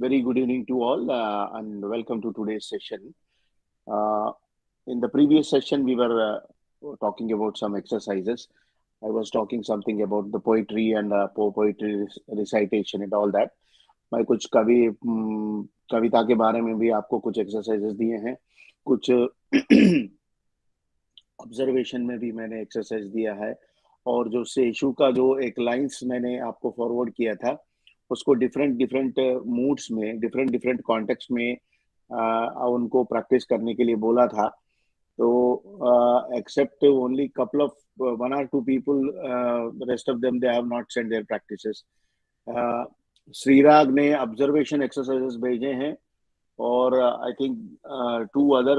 Very good evening to all, and welcome to today's session. Uh, in the previous session, we were talking about some exercises. I was talking something about the poetry and poetry recitation and all that. मैं कुछ कविता के बारे में भी आपको कुछ exercises दिए हैं, कुछ ऑब्जर्वेशन में भी मैंने एक्सरसाइज दिया है, और जो सेशु का जो एक लाइंस मैंने आपको फॉरवर्ड किया था, उसको डिफरेंट डिफरेंट मूड्स में, डिफरेंट डिफरेंट कॉन्टेक्स्ट में उनको प्रैक्टिस करने के लिए बोला था. तो except only couple of one or two people, rest of them they have not send their practices. Shreerag ने ऑब्जर्वेशन एक्सरसाइजेस भेजे हैं, or I think two other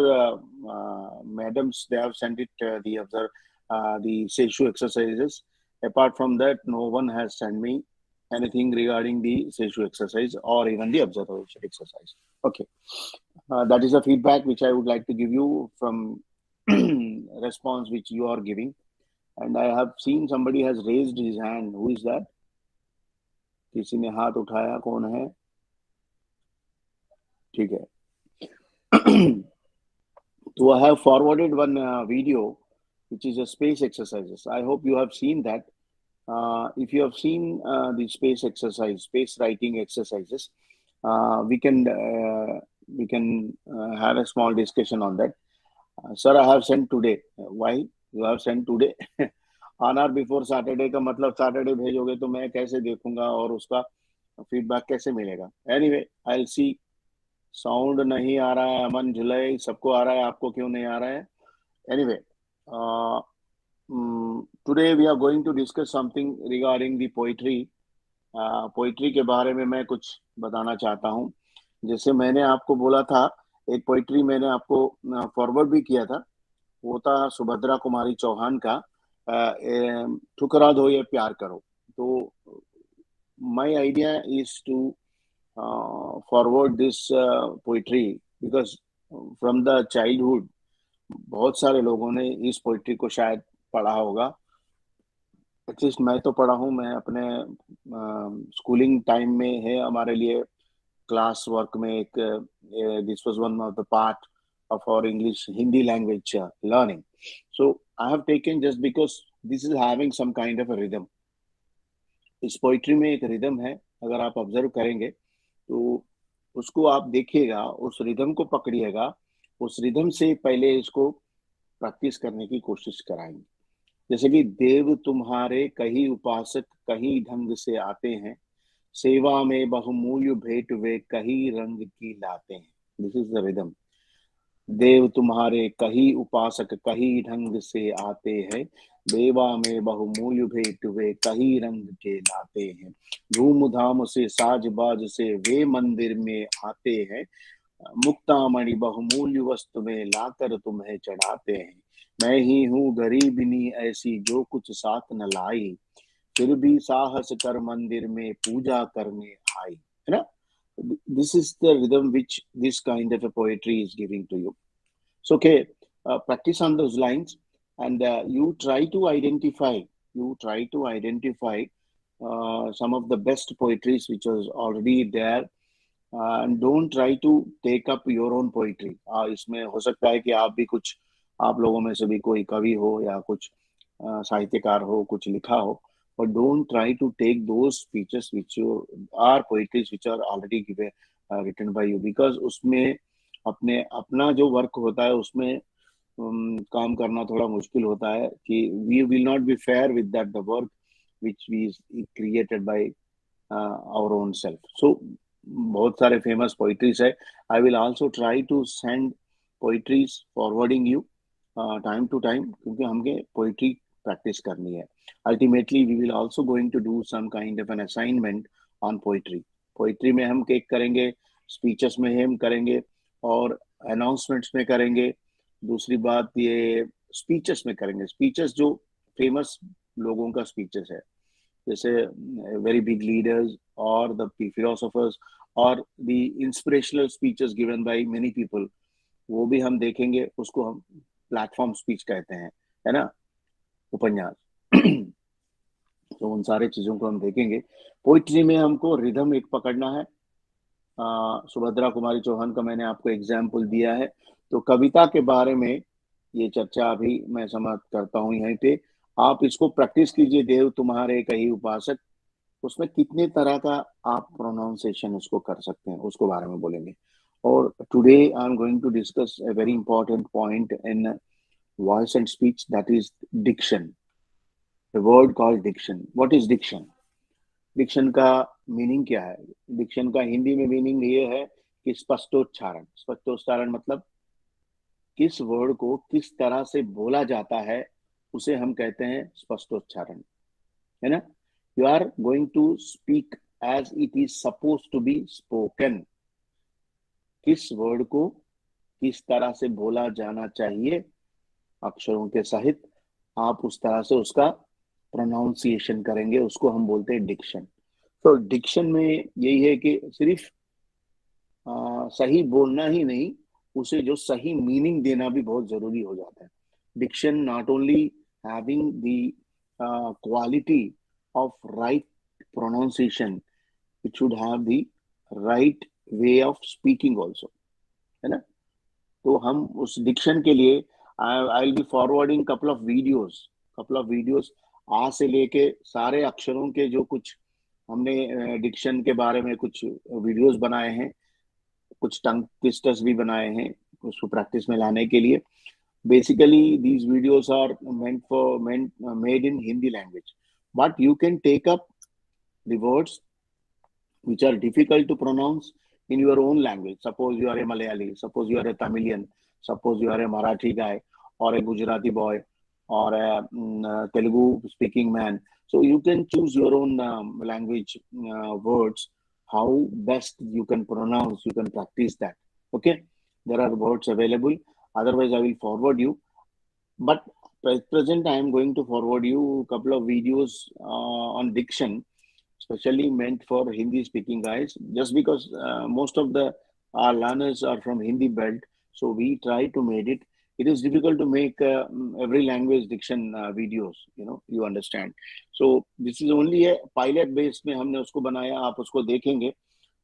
madams, they have sent it the Seishu exercises. Apart from that, no one has sent me anything regarding the Seishu exercise or even the observation exercise. Okay, that is the feedback which I would like to give you from response which you are giving. And I have seen somebody has raised his hand. Who is that? किसी ने हाथ उठाया, कौन है? ठीक है. So I have forwarded one video which is a space exercises. I hope you have seen that. If you have seen the space exercise, space writing exercises, we can have a small discussion on that. Sir, I have sent today. Why you have sent today? On or before Saturday का मतलब Saturday भेजोगे तो मैं कैसे देखूंगा और उसका feedback कैसे मिलेगा? Anyway, I will see. Sound नहीं आ रहा है, अमन जुलाई सबको आ रहा है, आपको क्यों नहीं आ रहा है? Anyway, today we are going to discuss something regarding the poetry. Poetry के बारे में मैं कुछ बताना चाहता हूँ. जैसे मैंने आपको बोला था, एक पोइट्री मैंने आपको फॉरवर्ड भी किया था. वो था सुभद्रा कुमारी चौहान का ठुकरा दो ये प्यार करो. तो my idea is to forward this poetry because from the childhood बहुत सारे लोगों ने इस पोइट्री को शायद पढ़ा होगा. एटलीस्ट मैं तो पढ़ा हूँ. मैं अपने स्कूलिंग टाइम में है हमारे लिए क्लास वर्क में एक this was one of the part of our English Hindi language learning. So I have taken just because this is having some kind of a rhythm. इस पोइट्री में एक rhythm है. अगर आप ऑब्जर्व करेंगे तो उसको आप देखिएगा, उस रिदम को पकड़िएगा, उस रिदम से पहले इसको प्रैक्टिस करने की कोशिश कराएंगे. जैसे कि देव तुम्हारे कहीं उपासक कहीं ढंग से आते हैं, सेवा में बहुमूल्य भेंट वे कहीं रंग की लाते हैं. This is the rhythm. देव तुम्हारे कहीं उपासक कहीं ढंग से आते हैं, देवा में बहुमूल्य भेंट वे कहीं रंग के लाते हैं. धूमधाम से साज बाज से वे मंदिर में आते हैं, मुक्तामणि बहुमूल्य वस्तु में लाकर तुम्हें चढ़ाते हैं. मैं ही हूँ गरीबिनी ऐसी जो कुछ साथ न लाई, फिर भी साहस कर मंदिर में पूजा करने आई. है ना? This is the rhythm which this kind of a poetry is giving to you. So, okay, practice on those lines, and you try to identify. You try to identify some of the best poetries which was already there, and don't try to take up your own poetry. इसमें हो सकता है कि आप भी कुछ, आप लोगों में से भी कोई कवि हो या कुछ साहित्यकार हो, कुछ लिखा हो. But don't try to take those speeches which you are poetries which are already given written by you, because उसमें अपने अपना जो वर्क होता है उसमें काम करना थोड़ा मुश्किल होता है कि we will not be fair with that the work which we created by our own self. So बहुत सारे फेमस पोइट्रीज है. I will also try to send poetries forwarding you time to time, क्योंकि हमें poetry practice करनी है. Ultimately we will also going to do some kind of an assignment on poetry. Poetry में हम cake करेंगे, speeches में हम करेंगे, और अनाउंसमेंट्स में करेंगे. दूसरी बात ये स्पीचेस में करेंगे. स्पीचेस जो फेमस लोगों का स्पीचेस है, जैसे वेरी बिग लीडर्स और द फिलोसोफर्स और the inspirational speeches given by many people, वो भी हम देखेंगे. उसको हम प्लेटफॉर्म स्पीच कहते हैं, है ना, उपन्यास. तो उन सारे चीजों को हम देखेंगे. पोइट्री में हमको रिदम एक पकड़ना है, सुभद्रा कुमारी चौहान का मैंने आपको एग्जाम्पल दिया है। तो कविता के बारे में ये चर्चा अभी मैं समाप्त करता हूँ यहीं पे। आप इसको प्रैक्टिस कीजिए, देव तुम्हारे कहीं उपासक, उसमें कितने तरह का आप प्रोनाउंसिएशन उसको कर सकते हैं उसको बारे में बोलेंगे। और today I am going to discuss a very important point in voice and speech, that is diction. The word called diction. What is diction? Diction का मीनिंग क्या है? डिक्शन का हिंदी में मीनिंग ये है कि स्पष्टोच्चारण। स्पष्टोच्चारण मतलब किस वर्ड को किस तरह से बोला जाता है उसे हम कहते हैं स्पष्टोच्चारण, है ना। You are going to speak as it is suppose to be spoken. किस वर्ड को किस तरह से बोला जाना चाहिए अक्षरों के सहित, आप उस तरह से उसका प्रोनाउंसिएशन करेंगे, उसको हम बोलते हैं डिक्शन। तो डिक्शन में यही है कि सिर्फ सही बोलना ही नहीं, उसे जो सही मीनिंग देना भी बहुत जरूरी हो जाता है। Diction not only having the quality of right pronunciation, it should have the right way of speaking also, है ना। तो हम उस डिक्शन के लिए I will be forwarding couple of videos आ से लेके सारे अक्षरों के जो कुछ हमने डिक्शन के बारे में कुछ वीडियोस बनाए हैं, कुछ टंग ट्विस्टर्स भी बनाए हैं उसको प्रैक्टिस में लाने के लिए। Basically these videos are meant made in Hindi language, but you can take up the words which are difficult to pronounce in your own language. Suppose you are a Malayali, suppose you are a Tamilian, suppose you are a Marathi guy, or a Gujarati boy, or a Telugu speaking man. So you can choose your own language words, how best you can pronounce, you can practice that. Okay, there are words available. Otherwise, I will forward you. But present, I am going to forward you a couple of videos on diction, specially meant for Hindi speaking guys, just because most of the our learners are from Hindi belt, so we try to make it. It is difficult to make every language diction videos, you understand. So this is only a pilot based में हमने उसको बनाया, आप उसको देखेंगे।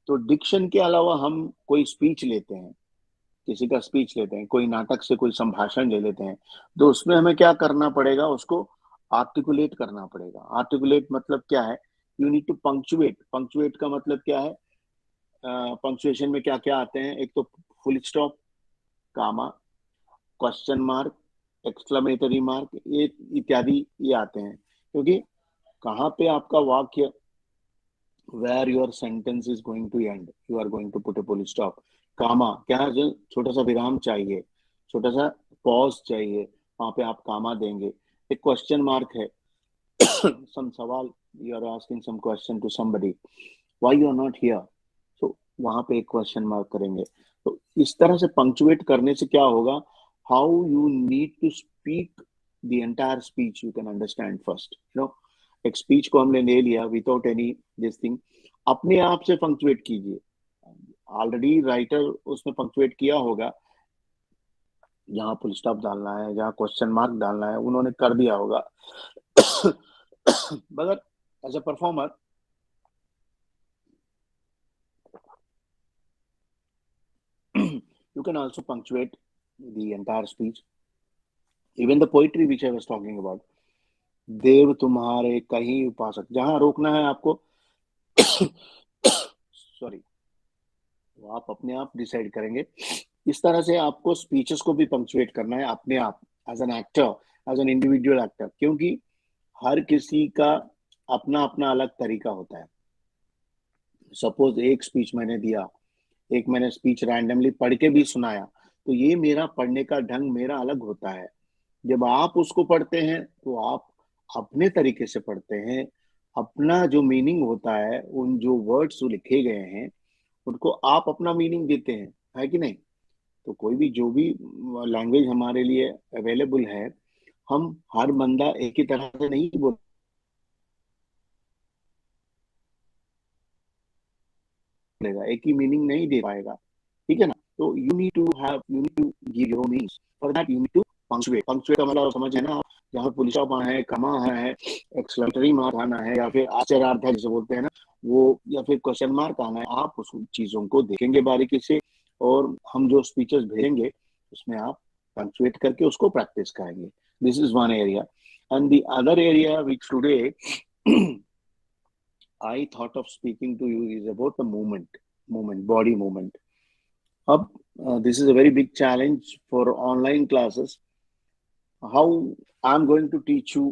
तो Dickson के अलावा हम कोई स्पीच लेते हैं, किसी का स्पीच लेते हैं, कोई नाटक से कोई संभाषण ले लेते हैं, तो उसमें हमें क्या करना पड़ेगा, उसको आर्टिकुलेट करना पड़ेगा। आर्टिकुलेट मतलब क्या है? You need to punctuate. Punctuate का मतलब क्या है? पंक्चुएशन में क्या क्या आते हैं? एक तो फुल स्टॉप, कामा, क्वेश्चन मार्क, एक्सक्लेमेटरी मार्क, ये इत्यादि ये आते हैं। क्योंकि कहाँ पे आपका वाक्य, where your sentence is going to end, you are going to put a full stop. Comma क्या है? जो छोटा सा विराम चाहिए, छोटा सा पॉज चाहिए, वहां पे आप कामा देंगे। एक क्वेश्चन मार्क है, सम सवाल, you are asking some question to somebody, why you are not here, तो वहां पे एक क्वेश्चन मार्क करेंगे। तो इस तरह से पंक्चुएट करने से क्या होगा, how you need to speak the entire speech you can understand first. एक स्पीच को हमने ले लिया विदाउट एनी दिस थिंग, अपने आप से पंक्चुएट कीजिए। ऑलरेडी राइटर उसमें पंक्चुएट किया होगा, जहाँ फुल स्टॉप डालना है, जहाँ क्वेश्चन मार्क डालना है, उन्होंने कर दिया होगा। मगर as a performer, you can also punctuate the entire speech. Even the poetry which I was talking about, देव तुम्हारे कहीं उपासक, जहां रोकना है आपको सॉरी, वो आप अपने आप डिसाइड करेंगे। इस तरह से आपको स्पीचेस को भी पंक्चुएट करना है अपने आप, as an actor, as an individual actor, क्योंकि हर किसी का अपना अपना अलग तरीका होता है। सपोज एक स्पीच मैंने दिया, एक मैंने स्पीच रैंडमली पढ़ के भी सुनाया, तो ये मेरा पढ़ने का ढंग मेरा अलग होता है। जब आप उसको पढ़ते हैं तो आप अपने तरीके से पढ़ते हैं, अपना जो मीनिंग होता है, उन जो वर्ड्स लिखे गए हैं उनको आप अपना मीनिंग देते हैं, है कि नहीं। तो कोई भी जो भी लैंग्वेज हमारे लिए अवेलेबल है, हम हर बंदा एक ही तरह से नहीं बोलेगा, एक ही मीनिंग नहीं दे पाएगा, ठीक है ना। तो you need to give your meanings, for that you need to punctuate. Punctuate का मतलब समझ है ना, जहाँ पुलिस स्टॉप आना है, कमा है, एक्सक्लेमेटरी मार्क आना है, या फिर आश्चर्यार्थ है जिसे बोलते हैं ना, वो या फिर क्वेश्चन मार्क आना है, आप उस चीजों को देखेंगे बारीकी से, और हम जो स्पीचेस भेजेंगे उसमें आप पंक्चुएट करके उसको प्रैक्टिस करेंगे. This is one area. And the other area which today I thought of speaking to you is about the movement, body movement. अब this is a very big challenge for online classes. How I'm going to teach you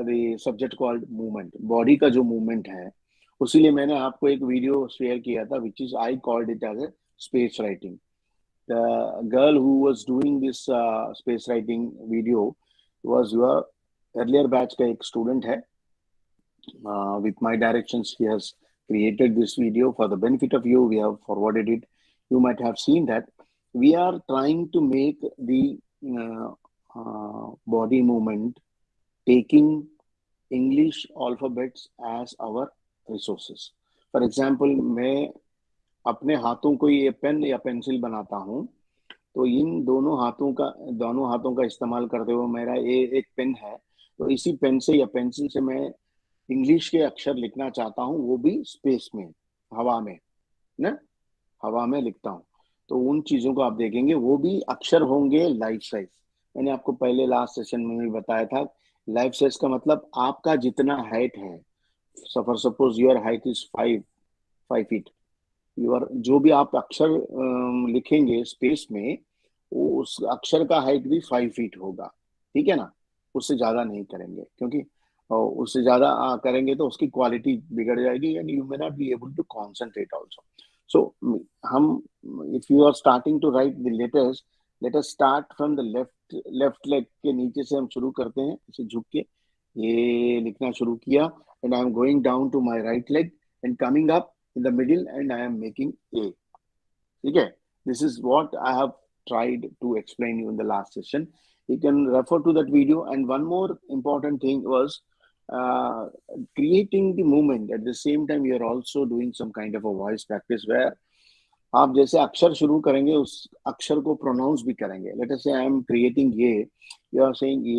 the subject called movement. Body का जो movement है, उसीलिए मैंने आपको एक video share किया था, which is I called it as a space writing. The girl who was doing this space writing video was your earlier batch का एक student है. With my directions, he has created this video for the benefit of you. We have forwarded it. You might have seen that. We are trying to make the body movement taking English alphabets as our resources. For example, मैं अपने हाथों को ये pen या pencil बनाता हूँ, तो इन दोनों हाथों का इस्तेमाल करते हुए मेरा ये एक पेन है, तो इसी पेन से या पेंसिल से मैं इंग्लिश के अक्षर लिखना चाहता हूँ, वो भी स्पेस में, हवा में ना, हवा में लिखता हूँ. तो उन चीजों को आप देखेंगे, वो भी अक्षर होंगे लाइफ साइज. मैंने आपको पहले लास्ट सेशन में भी बताया था, लाइफ साइज का मतलब आपका जितना हाइट है. Suppose your height is 5 feet. Your जो भी आप अक्षर लिखेंगे स्पेस में, वो उस अक्षर का हाइट भी 5 फीट होगा. ठीक है ना. उससे ज्यादा नहीं करेंगे, क्योंकि उससे ज्यादा करेंगे तो उसकी क्वालिटी बिगड़ जाएगी, and you may not be able to concentrate also. So हम, if you are starting to write the letters, let us start from the left leg के नीचे से हम शुरू करते हैं, इसे झुक के ये लिखना शुरू किया, and I am going down to my right leg and coming up in the middle, and I am making A. Okay, this is what I have tried to explain you in the last session. You can refer to that video. And one more important thing was uh, creating the movement. At the same time, you are also doing some kind of a voice practice where आप जैसे अक्षर शुरू करेंगे उस अक्षर को pronounce भी करेंगे. लेट अस से आई एम क्रिएटिंग ये, यू आर सेइंग ये.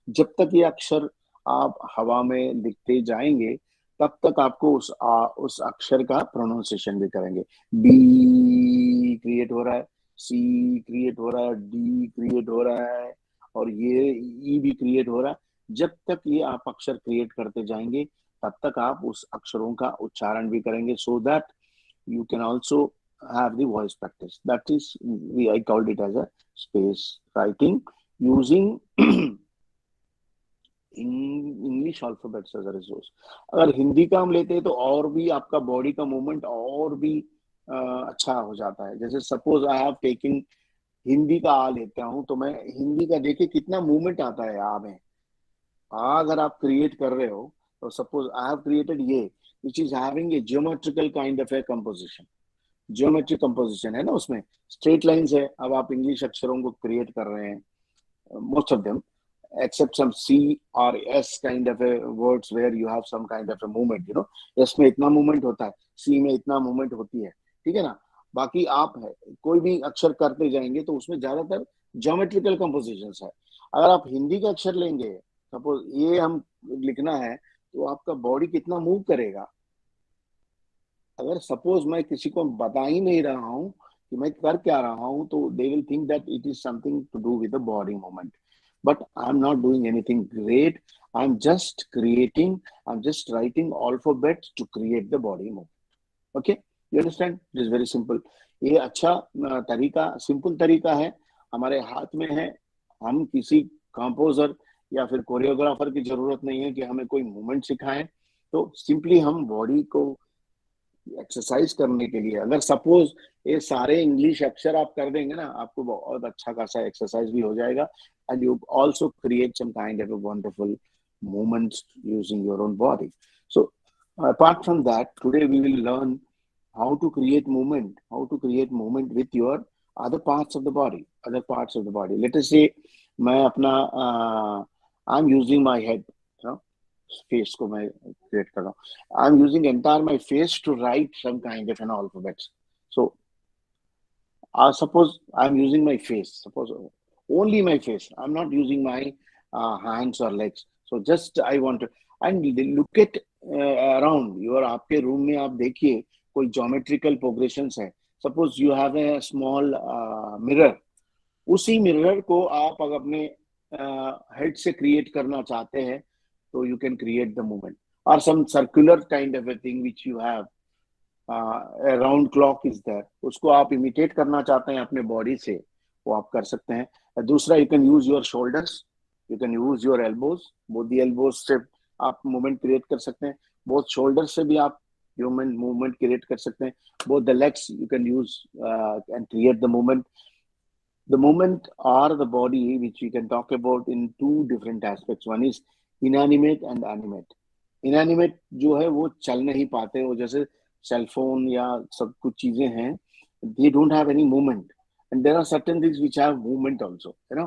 जब तक ये अक्षर आप हवा में लिखते जाएंगे, तब तक आपको उस अक्षर का प्रोनाउंसिएशन भी करेंगे. बी क्रिएट हो रहा है, सी क्रिएट हो रहा है, डी क्रिएट हो रहा है, और ये ई भी क्रिएट हो रहा है. जब तक ये आप अक्षर क्रिएट करते जाएंगे, तब तक आप उस अक्षरों का उच्चारण भी करेंगे, so that you can also have the voice practice. That is, I called it as a space writing using English alphabets as a resource. अगर हिंदी का हम लेते हैं तो और भी आपका बॉडी का मूवमेंट और भी अच्छा हो जाता है. जैसे suppose I have taking, Hindi का आ लेता हूं, तो मैं हिंदी का देखिए कितना मूवमेंट आता है आ में. आ अगर आप क्रिएट कर रहे हो, तो सपोज आई हैव क्रिएटेड ये, which is having a geometrical kind of A composition. Geometric composition है ना उसमें, स्ट्रेट लाइंस है. अब आप इंग्लिश अक्षरों को क्रिएट कर रहे हैं, most of them, except some C or S kind of a words where you have some kind of a movement, you know. S में इतना movement होता है, C में इतना movement होती है. ठीक है ना. बाकी आप है कोई भी अक्षर करते जाएंगे तो उसमें ज्यादातर ज्योमेट्रिकल कंपोजिशंस है. अगर आप हिंदी का अक्षर लेंगे, सपोज ये हम लिखना है, तो आपका बॉडी कितना मूव करेगा. अगर सपोज मैं किसी को बता ही नहीं रहा हूँ कि मैं कर क्या रहा हूँ, तो they will think that it is something to do with the body movement. But I'm not doing anything great. I'm just creating, I'm just writing alphabets to create the body movement. Okay? You understand? It is very simple. ये अच्छा तरीका, simple तरीका है, हमारे हाथ में है. हम किसी कंपोजर या फिर कोरियोग्राफर की जरूरत नहीं है कि हमें कोई मूवमेंट सिखाएं. तो सिंपली हम बॉडी को एक्सरसाइज करने के लिए, अगर सपोज ये सारे इंग्लिश अक्षर आप कर देंगे ना, आपको बहुत अच्छा खासा एक्सरसाइज भी हो जाएगा. And you also create some kind of wonderful movements using your own body. So apart from that, today we will learn how to create movement, with your other parts of the body. Let us say मैं अपना I'm using my head, you know, face को मैं create कर रहा हूँ. I am using entire my face to write some kind of an alphabets. So suppose I'm using my face, suppose only my face, I'm not using my hands or legs. So just I want to, and look at around your, आपके room में आप देखिए कोई geometrical progressions है. Suppose you have a small mirror. उसी mirror को आप अगर अपने हेड से क्रिएट करना चाहते हैं तो you can create the movement. और some circular kind of a thing which you have, round clock is there, उसको आप इमिटेट करना चाहते हैं अपने बॉडी से, वो आप कर सकते हैं. दूसरा, you can use your shoulders, you can use your elbows. Both the elbows से आप मूवमेंट क्रिएट कर सकते हैं, बोथ शोल्डर से भी आप मूवमेंट क्रिएट कर सकते हैं, both the legs you can use and create the movement. The movement or the body, which we can talk about in two different aspects. One is inanimate and animate. Inanimate जो है वो चल नहीं पाते, वो जैसे सेल फोन या सब कुछ चीजें हैं, they don't have any movement. And there are certain things which have movement also, है ना.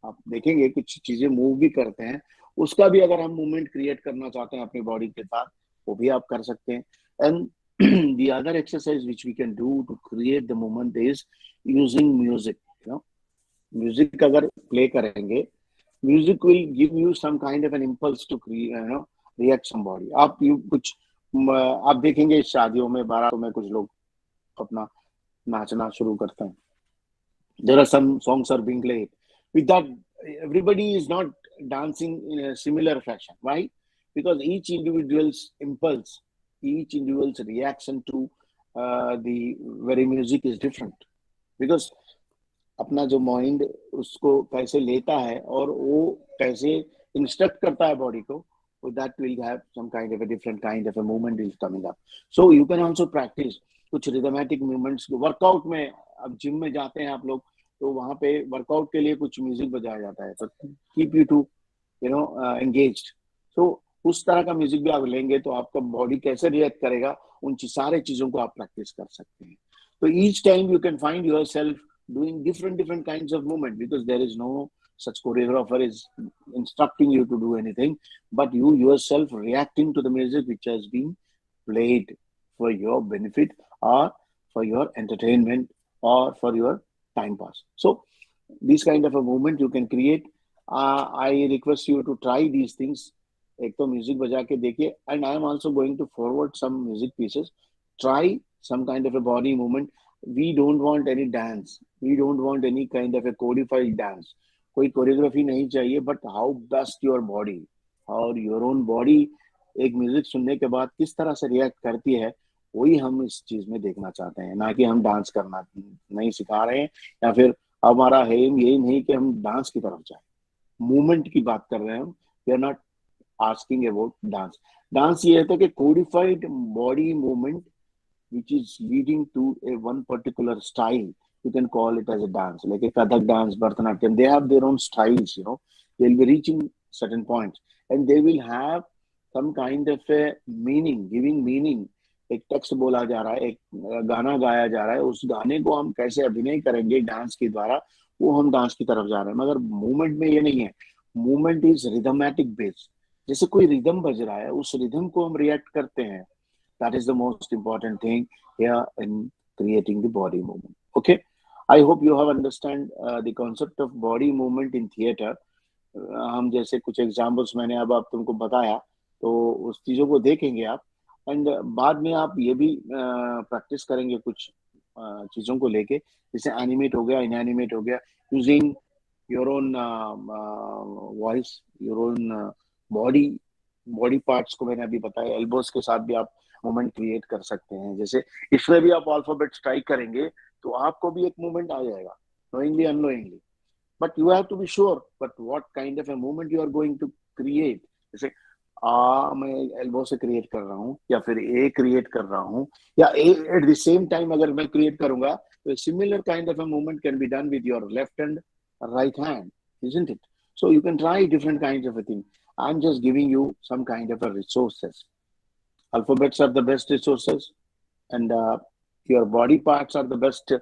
आप देखेंगे कुछ चीजें मूव भी करते हैं, उसका भी अगर हम मूवमेंट क्रिएट करना चाहते हैं अपनी बॉडी के साथ, वो भी आप कर सकते हैं. And the other exercise which we can do to create the movement is using music. Music अगर प्ले करेंगे, music will give you some kind of an impulse to react somebody. आप यू कुछ आप देखेंगे शादियों में, बारातों में कुछ लोग अपना नाचना शुरू करते हैं. There are some songs are being played. With that, everybody is not dancing in a similar fashion. Why? Because each individual's impulse, each individual's reaction to the very music is different. Because अपना जो mind उसको कैसे लेता है और वो कैसे instruct करता है बॉडी को, that will have some kind of a different kind of a movement is coming up. So you can also practice कुछ rhythmatic movements. वर्कआउट में, अब जिम में जाते हैं आप लोग, तो वहां पे वर्कआउट के लिए कुछ म्यूजिक बजाया जाता है, तो कीप यू टू एंगेज्ड. सो उस तरह का म्यूजिक भी आप लेंगे तो आपका बॉडी कैसे रिएक्ट करेगा, उन सारे चीजों को आप प्रैक्टिस कर सकते हैं. तो each time you can find your self doing different kinds of movement, because there is no such choreographer is instructing you to do anything, but you yourself reacting to the music which has been played for your benefit or for your entertainment or for your time pass. So this kind of a movement you can create. I request you to try these things. एक तो music बजा के देखिए, and I am also going to forward some music pieces. Try some kind of a body movement. We don't want any dance. We don't want any kind of a codified dance. कोई choreography नहीं चाहिए, but how best your body और your own body एक music सुनने के बाद किस तरह से रिएक्ट करती है, वही हम इस चीज में देखना चाहते हैं. ना कि हम डांस करना नहीं सिखा रहे हैं, या फिर हमारा एम यही नहीं कि हम डांस की तरफ जाए. मूवमेंट की बात कर रहे हैं हम. We are not asking about dance. Dance ये है कि codified body movement which is leading to a one particular style. You can call it as a dance, like a Kathak dance, Bharatanatyam. They have their own styles, They'll be reaching certain points, and they will have some kind of a meaning, giving meaning. एक text बोला जा रहा है, एक गाना गाया जा रहा है, उस गाने को हम कैसे अभिनय करेंगे डांस के द्वारा, वो हम डांस की तरफ जा रहे हैं. मगर मूवमेंट में ये नहीं है. Movement is rhythmic based. जैसे कोई रिदम बज रहा है, उस रिदम को हम रिएक्ट करते हैं. That is the most important thing here in creating the body movement. Okay, I hope you have understand the concept of body movement in theater. हम जैसे कुछ एग्जाम्पल्स मैंने अब आप तुमको बताया, तो उस चीजों को देखेंगे आप, एंड बाद में आप ये भी प्रैक्टिस करेंगे कुछ चीजों को लेके, जैसे एनिमेट हो गया, इनएनिमेट हो गया, using your own voice, your own body parts को मैंने अभी बताया. एल्बोस के साथ भी आप मूवमेंट क्रिएट कर सकते हैं. जैसे इसमें भी आप अल्फाबेट स्ट्राइक करेंगे तो आपको भी एक मूवमेंट आ जाएगा, knowingly unknowingly, but you have to be sure but what kind of a movement you are going to create. जैसे मैं एल्बो से क्रिएट कर रहा हूँ, या फिर ए क्रिएट कर रहा हूँ, या एट द सेम टाइम अगर मैं क्रिएट करूंगा तो similar kind of a movement can be done with your left hand, right hand, isn't it? So you can try different kinds of a thing. I'm just giving you some kind of a resources. Alphabets are the best resources, and your body parts are the best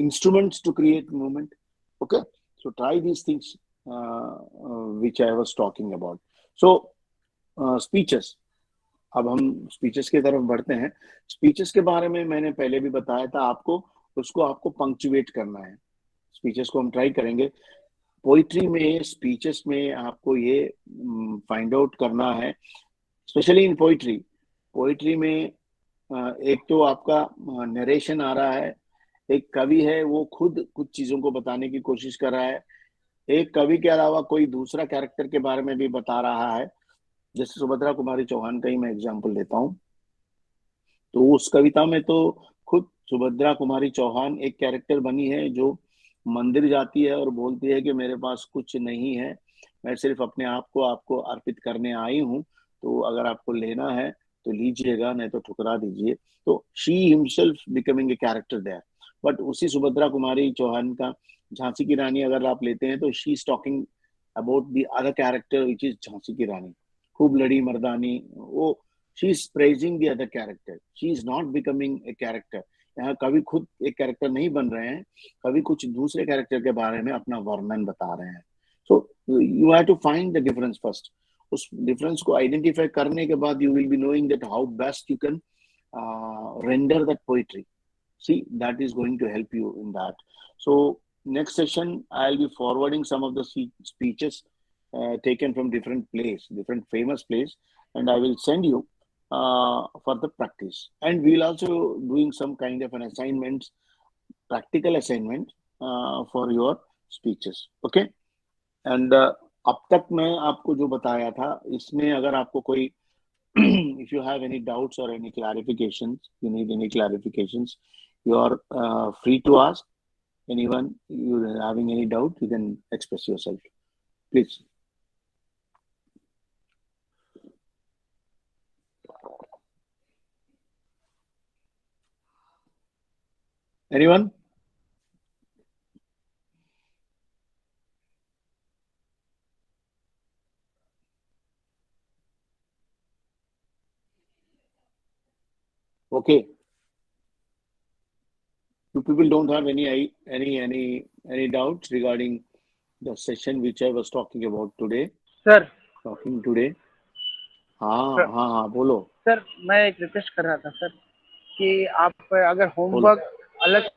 instruments to create movement. Okay, so try these things which I was talking about. So speeches. अब हम speeches की तरफ बढ़ते हैं. Speeches के बारे में मैंने पहले भी बताया था आपको, उसको आपको पंक्चुएट करना है. स्पीचेस को हम ट्राई करेंगे. पोइट्री में, स्पीचेस में आपको ये फाइंड आउट करना है, स्पेशली इन पोइट्री। पोइट्री में एक तो आपका नरेशन आ रहा है, एक कवि है वो खुद कुछ चीजों को बताने की कोशिश कर रहा है, एक कवि के अलावा कोई दूसरा कैरेक्टर के बारे में भी बता रहा है। जैसे सुभद्रा कुमारी चौहान का ही मैं एग्जांपल लेता हूँ, तो उस कविता में तो खुद सुभद्रा कुमारी चौहान एक कैरेक्टर बनी है जो मंदिर जाती है और बोलती है कि मेरे पास कुछ नहीं है, मैं सिर्फ अपने आप को आपको अर्पित करने आई हूँ, तो अगर आपको लेना है तो लीजिएगा, नहीं तो ठुकरा दीजिए। तो she himself becoming a character there. But उसी सुभद्रा कुमारी चौहान का झांसी की रानी अगर आप लेते हैं तो she is talking about the other character which is Jhansi की रानी। खूब लड़ी मर्दानी, वो she is praising the other character, she is not becoming a character. यहाँ कवि खुद एक कैरेक्टर नहीं बन रहे हैं, कवि कुछ दूसरे कैरेक्टर के बारे में अपना वर्णन बता रहे हैं। So you have to find the difference first. उस डिफरेंस को आइडेंटिफाई करने के बाद you will be knowing that how best you can render that poetry. See, that is going to help you in that. So next session I'll be forwarding some of the speeches taken from different place, different famous place, and I will send you for the practice. And we'll also doing some kind of an assignments, practical assignment for your speeches. Okay. And अब तक मैं आपको जो बताया था इसमें अगर आपको कोई if you have any doubts or any clarifications, you need any clarifications, you are free to ask. Anyone you having any doubt, you can express yourself, please. Anyone? Okay. You people don't have any doubts regarding the session which I was talking about today. Sir Talking today. हाँ हाँ हाँ, बोलो sir, मैं एक request कर रहा था sir कि आप अगर बोलो। होमवर्क अलग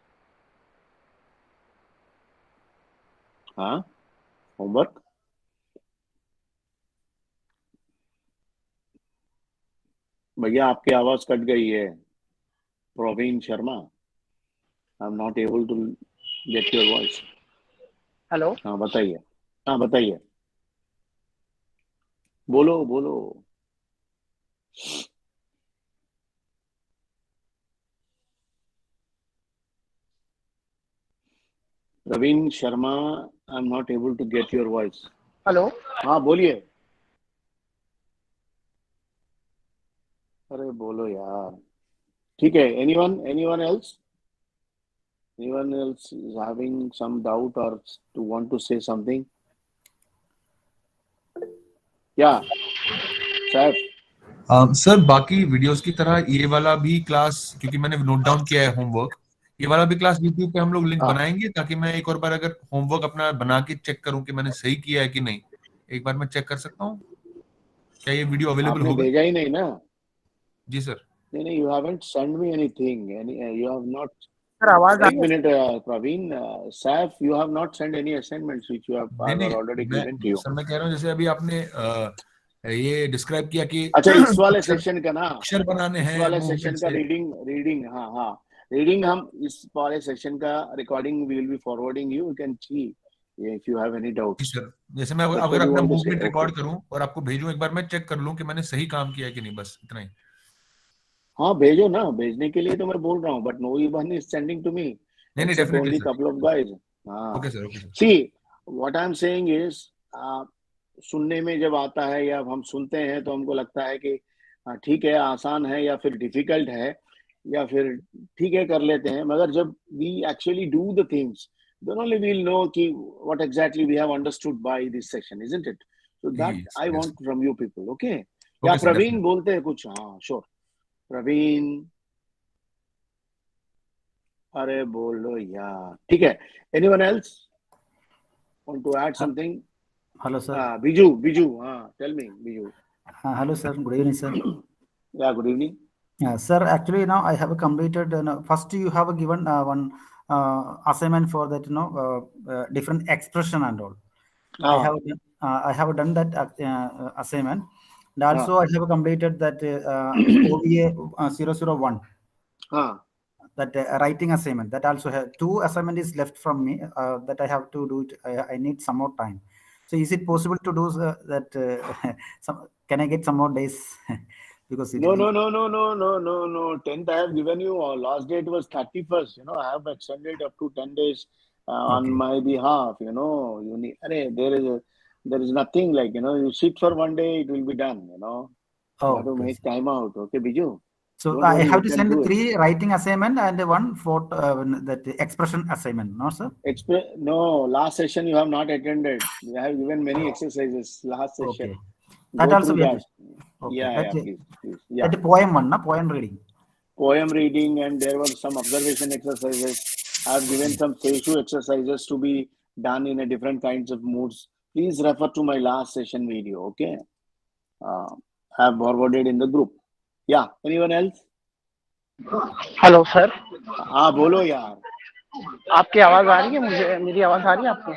हाँ, होमवर्क भैया आपकी आवाज कट गई है, Praveen Sharma. I am not able to get your voice. Hello हाँ बताइए, हाँ बताइए, बोलो बोलो। Praveen Sharma, I am not able to get your voice. Hello हाँ बोलिए। अरे बोलो यार। ठीक है, anyone else is having some doubt or to want to say something? क्या सैफ? सर बाकी वीडियोस की तरह ये वाला भी क्लास, क्योंकि मैंने नोट डाउन किया है होमवर्क, ये वाला भी क्लास यूट्यूब पे हम लोग लिंक हाँ बनाएंगे ताकि मैं एक और बार अगर होमवर्क अपना बना के चेक करूं कि मैंने सही किया है कि नहीं, एक बार मैं चेक कर सकता हूं। क्या ये वीडियो अवेलेबल आपने होगा? भेजा ही नहीं ना। जी सर। नहीं, you haven't send me anything, you have not. Sir, आवाज आ एक minute Praveen, Saif, you have not send any assignments which you have I नहीं हैव ऑलरेडी गिवन टू मैं यू। सर मैं कह रहा हूँ जैसे अभी आपने ये डिस्क्राइब किया कि अच्छा, इस वाले अक्षर सेशन का ना, अक्षर बनाने इस हैं वाले मूवमेंट सेशन का से। रीडिंग रीडिंग हाँ हाँ, रीडिंग हम इस वाले सेशन का recording we will be forwarding you can see if you have any जी डाउट्स। सर, जैसे मैं दैट्स अगर व्हाट यू अपना want to say. Movement okay, record करूं और आपको भेजूं, एक बार मैं चेक कर लूं कि मैंने सही काम किया है कि नहीं, बस इतना ही। हाँ भेजो ना, भेजने के लिए तो मैं बोल रहा हूँ, but no one is sending to me नहीं except definitely only sir. Couple of guys. हाँ, okay sir, okay sir. See what I am saying is, सुनने में जब आता है या हम सुनते हैं तो हमको लगता है कि ठीक है, आसान है या फिर डिफिकल्ट है या फिर ठीक है कर लेते हैं, मगर जब we actually do the things then only we will know कि what exactly we have understood by this session, isn't it? So that yes I yes. Want from you people. Okay, yeah okay sir Praveen definitely. बोलते हैं कुछ? हाँ sure, Praveen. अरे बोलो यार, ठीक है। Anyone else want to add something? Hello, sir. Biju, हाँ tell me Biju. Hello, sir. Good evening, sir. Yeah good evening. Sir, actually, now I have completed. First, you have given one assignment for that, different expression and all. हाँ I have done that assignment, and हाँ also I have completed that OVA 001, हाँ. that writing assignment. That also have two assignment is left from me, that I have to do it. I need some more time. So is it possible to do that? Can I get some more days? Because it No, will. no, no, no, no, no, no, no. 10th I have given you. Last date was 31st. I have extended up to 10 days on Okay. my behalf. You need. There is nothing like you sit for one day, it will be done. You have Oh, to okay. make time out. Okay, Biju. So Don't I worry, have you to can send do it. three writing assignment and one for that expression assignment. No, sir. No, last session you have not attended. We have given many exercises last session. Okay. That Go also through we have that. to. Okay. Yeah, That yeah, please, please. Yeah. poem one, na poem reading. Poem reading, and there were some observation exercises. I've given some Seishu exercises to be done in a different kinds of moods. Please refer to my last session video, okay? Uh, I've forwarded in the group. Yeah, anyone else? Hello sir, हाँ बोलो यार. आपकी आवाज आ रही है? मुझे मेरी आवाज आ रही है आपको?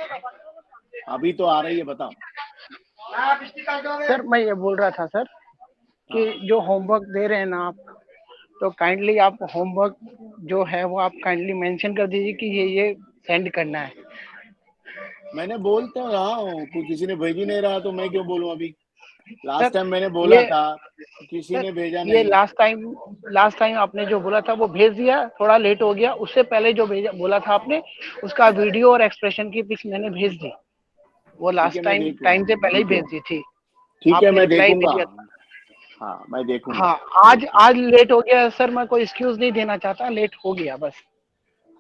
अभी तो आ रही है, बताओ. सर मैं ये बोल रहा था सर कि हाँ. जो होमवर्क दे रहे हैं ना आप, तो काइंडली आप होमवर्क जो है वो आप काइंडली मेंशन कर दीजिए कि ये सेंड करना है। मैंने बोलता रहा हूँ, कोई किसी ने भेज ही नहीं रहा तो मैं क्यों बोलूँ अभी. लास्ट सर टाइम मैंने बोला ये था, किसी सर ने भेजा ये नहीं. लास्ट टाइम आपने जो बोला था वो भेज दिया, थोड़ा लेट हो गया। उससे पहले जो भेजा बोला था आपने, उसका वीडियो और एक्सप्रेशन की पिक्स मैंने भेज दी। वो ठीक है, लास्ट मैं टाइम देखूँ. टाइम से पहले ही ठीक है, भेज दी थी, ठीक है, आपने मैं रिप्लाई नहीं देखूंगा. दिया था। हाँ, मैं देखूंगा. हाँ, आज लेट हो गया सर, मैं कोई एक्सक्यूज नहीं देना चाहता, लेट हो गया बस।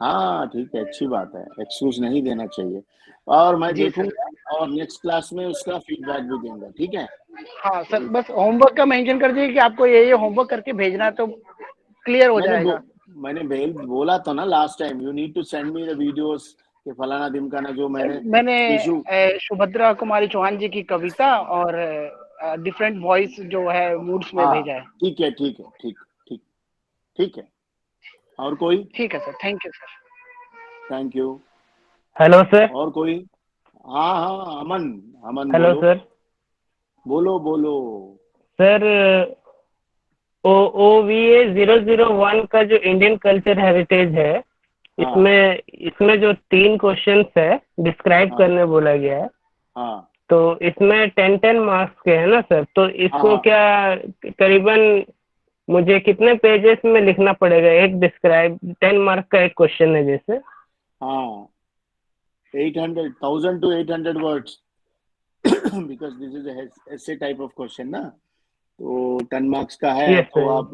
हाँ ठीक है, अच्छी बात है, एक्सक्यूज नहीं देना चाहिए. और मैं जी सर। देखूंगा और नेक्स्ट क्लास में उसका फीडबैक भी दूंगा. ठीक है. हाँ सर, बस होमवर्क का मेंशन कर दीजिए कि आपको ये होमवर्क करके भेजना है, तो क्लियर हो मैंने बो, जाएगा। मैंने बोला था ना last time, you need to send me the videos के फलाना ढिमकाना जो सर मैंने मैंने इशू. सुभद्रा कुमारी चौहान जी की कविता और डिफरेंट वॉइस जो है मूड्स में हाँ भेजा है। ठीक है, ठीक है, ठीक ठीक ठीक है. और कोई? ठीक है sir, thank you sir. Thank you. Hello sir. और कोई? हाँ हाँ, अमन. अमन हेलो बोलो. सर। बोलो बोलो. सर, OVA 001 का जो इंडियन कल्चर हेरिटेज है, हाँ इसमें जो 3 क्वेश्चंस है डिस्क्राइब हाँ करने बोला गया है, हाँ तो इसमें 10 मार्क्स के है ना सर? तो हाँ इसको हाँ क्या करीबन मुझे कितने पेजेस में लिखना पड़ेगा? एक डिस्क्राइब 10 मार्क का एक क्वेश्चन है जैसे। हाँ. 1,000 to 800 words. because this is a essay type of question ना, तो 10 मार्क्स का है यस तो सर। आप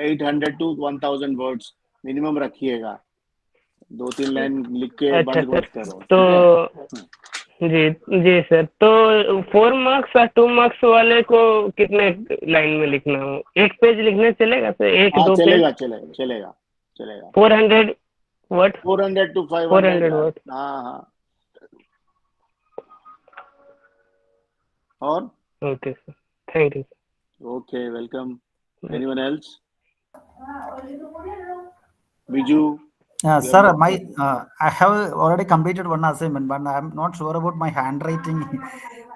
800 to 1,000 वर्ड्स मिनिमम रखिएगा. 2-3 लाइन लिख के अच्छा बंद सर, मत करो. तो ठीक है. जी जी सर, तो 4 मार्क्स और 2 मार्क्स वाले को कितने लाइन में लिखना हो? एक पेज लिखने चलेगा सर? एक हाँ दो पेज? चलेगा चलेगा चलेगा चलेगा. 400 वर्ड? 400 to 500 400 यार. वर्ड। हाँ हाँ. और okay sir, thank you. Okay, welcome. Anyone else? Biju, you have Sir, got my something? I have already completed one assignment, but I'm not sure about my handwriting.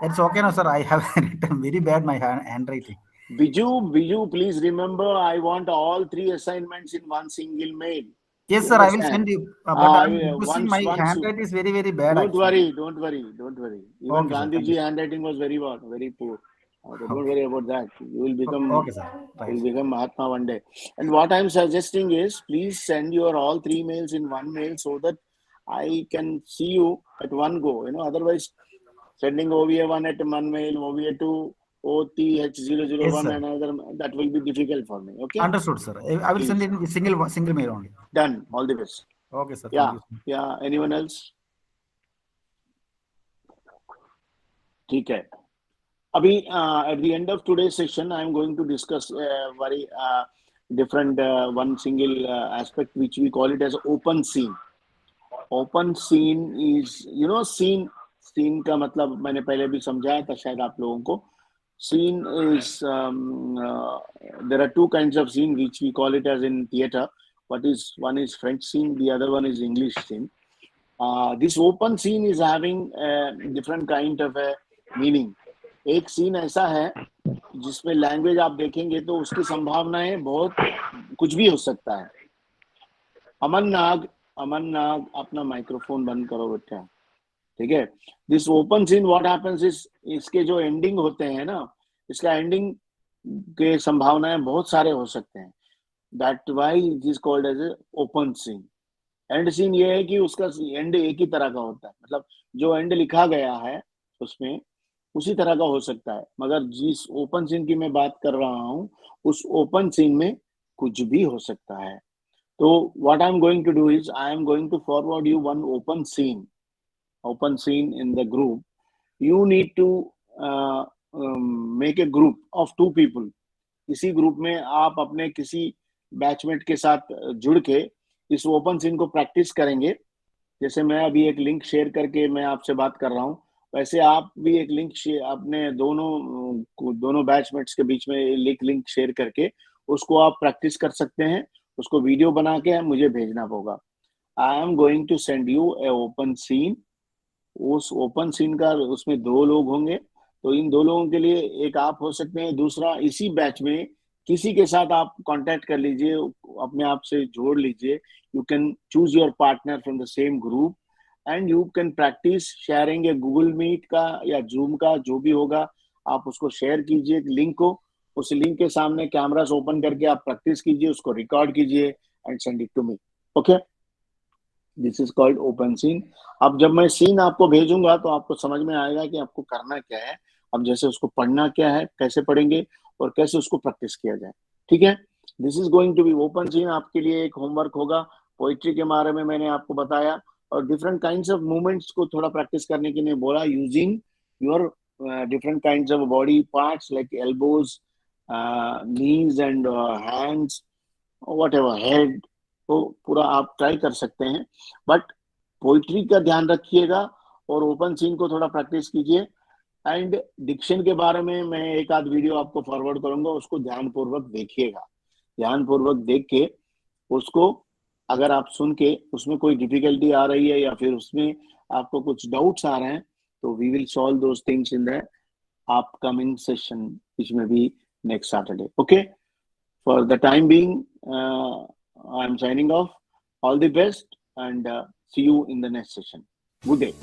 It's okay, no, sir. I have written very bad my handwriting. Biju, please remember, I want all 3 assignments in one single mail. Yes, You sir. I will understand? send you. But I'm noticing Once, my once you, handwriting is very, very bad, don't actually. worry, don't worry, don't worry. Even Okay, sir. Thank you, Gandhiji sir. handwriting was very bad, very poor. So don't Okay. worry about that. You will Okay, sir. you Right. will become Mahatma one day. And what I'm suggesting is, please send your all 3 mails in one mail so that I can see you at one go. Otherwise, sending OVA1 at one mail, OVA2, Yes, OTH001 sir. another, that will be difficult for me. Okay, Understood, sir. I will send please. in single mail only. Done. All the best. Okay, sir. Thank Yeah, you, sir. yeah. Anyone else? ठीक है. Abhi, at the end of today's session, I am going to discuss very different one single aspect, which we call it as open scene. Open scene is, scene का मतलब मैंने पहले भी समझाया था शायद आप लोगों को. Scene is there are 2 kinds of scene which we call it as in theater. One is French scene, the other one is English scene. This open scene is having a different kind of a meaning. एक scene ऐसा है जिसमें language आप देखेंगे तो उसकी संभावनाएं बहुत कुछ भी हो सकता है. अमन नाग अपना माइक्रोफोन बंद करो बेटा, ठीक है. This open scene what happens is, इसके जो एंडिंग होते हैं ना, इसका एंडिंग के संभावनाएं बहुत सारे हो सकते हैं. That why it is called as a open scene. And scene ये है कि उसका एंड एक ही तरह का होता है, मतलब जो एंड लिखा गया है उसमें उसी तरह का हो सकता है. मगर जिस ओपन सीन की मैं बात कर रहा हूँ उस ओपन सीन में कुछ भी हो सकता है. तो what I'm going to do is I am going to forward you one open scene in the group. You need to make a group of 2 people. इसी ग्रुप में आप अपने किसी बैचमेट के साथ जुड़ के इस ओपन सीन को प्रैक्टिस करेंगे. जैसे मैं अभी एक लिंक शेयर करके मैं आपसे बात कर रहा हूँ, वैसे आप भी एक लिंक अपने दोनों बैचमेट्स के बीच में लिंक शेयर करके उसको आप प्रैक्टिस कर सकते हैं. उसको वीडियो बना के मुझे भेजना होगा. I am going to send you a open scene. उस ओपन सीन का उसमें 2 लोग होंगे, तो इन 2 लोगों के लिए एक आप हो सकते हैं, दूसरा इसी बैच में किसी के साथ आप कांटेक्ट कर लीजिए, अपने आप से जोड़ लीजिए. You can choose your partner from the same group and you can practise sharing a Google Meet का या जूम का, जो भी होगा आप उसको शेयर कीजिए लिंक को. उस लिंक के सामने कैमरास ओपन करके आप प्रैक्टिस कीजिए, उसको रिकॉर्ड कीजिए and send it to me. Okay, this is called open scene. अब जब मैं सीन आपको भेजूंगा तो आपको समझ में आएगा कि आपको करना क्या है. अब जैसे उसको पढ़ना क्या है, कैसे पढ़ेंगे और कैसे उसको प्रैक्टिस किया जाए. ठीक है, this is going to be open scene. आपके लिए एक होमवर्क होगा. पोइट्री के बारे में मैंने आपको बताया और डिफरेंट काइंड्स ऑफ मूवमेंट्स को थोड़ा प्रैक्टिस करने के लिए बोला, using your different kinds of body parts like elbows, knees and hands, whatever, head. तो पूरा आप ट्राई कर सकते हैं, बट पोइट्री का ध्यान रखिएगा और ओपन सीन को थोड़ा प्रैक्टिस कीजिए. एंड डिक्शन के बारे में मैं एक आध वीडियो आपको फॉरवर्ड करूंगा, उसको ध्यानपूर्वक देखिएगा. ध्यानपूर्वक देख के उसको अगर आप सुन के उसमें कोई डिफिकल्टी आ रही है या फिर उसमें आपको कुछ डाउट्स आ रहे हैं, तो we will solve those things in the upcoming session which may be next Saturday. Okay, for the time being I'm signing off. All the best and see you in the next session. Good day.